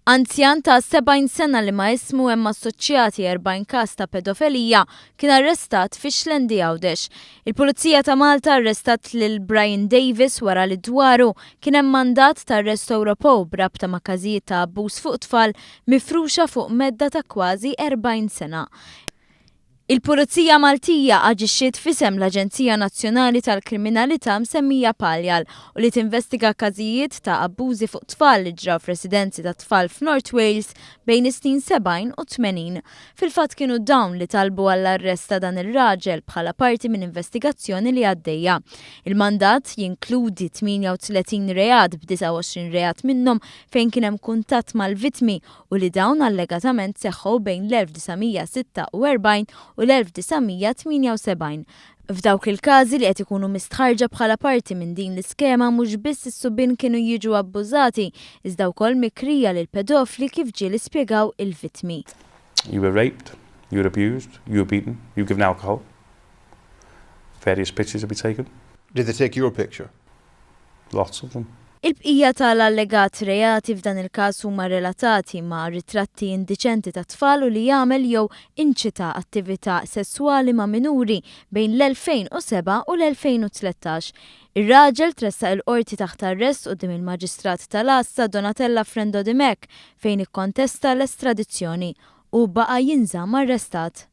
Anzjan ta' 70 sena li ma' ismu hemm assoċjati 40 każ ta' pedofelija kien arrestat Fix-Xlendi Għawdex. Il-Pulizija ta' Malta arrestat lil B’40 wara li dwaru kien hemm mandat ta' arrest Ewropew b'rabta ma' każijiet ta' abbuż fuq tfal mifruxa fuq medda ta' kważi 40 sena. Il-Pulizija Maltija aġixxiet f'isem l-Aġenzija Nazzjonali tal-Kriminalità msemmija Paljal u li tinvestiga każijiet ta' abbużi fuq tfal li ġraw f'residenzi ta' tfal f'North Wales bejn is-snin 70 u 80. Fil-fatt kienu dawn li talbu għall-arrest ta' dan ir-raġel bħala parti minn investigazzjoni li għaddejja. Il-mandat jinkludi 38 reat b'29 reat minnhom fejn kien hemm kuntatt mal-vittmi u li dawn allegatament seħħu bejn l-1946 u l-1978. F'dawk il-każi li qed ikunu mistħarġa bħala parti minn din l-iskema mhux biss is-subien kienu jiġu abbużati, iżda wkoll mikrija lil pedofli kif ġieli spjegaw il-vittmi. You were raped, you were abused, you were beaten, you were given alcohol. Various pictures have been taken. Did they take your picture? Lots of them. Il-bqija tal-allegat reati f'dan il-każ huma relatati ma' ritratti indiċenti ta' tfal u li jagħmel jew inċita attività sesswali ma' minuri bejn l-2007 u l-2013. Ir-raġel tressaq il-qorti taħt arrest quddiem il-Maġistrat tal-Assa Donatella Frendo Dimek fejn ikkontesta l-estradizzjoni u baqa' jinżamm arrestat.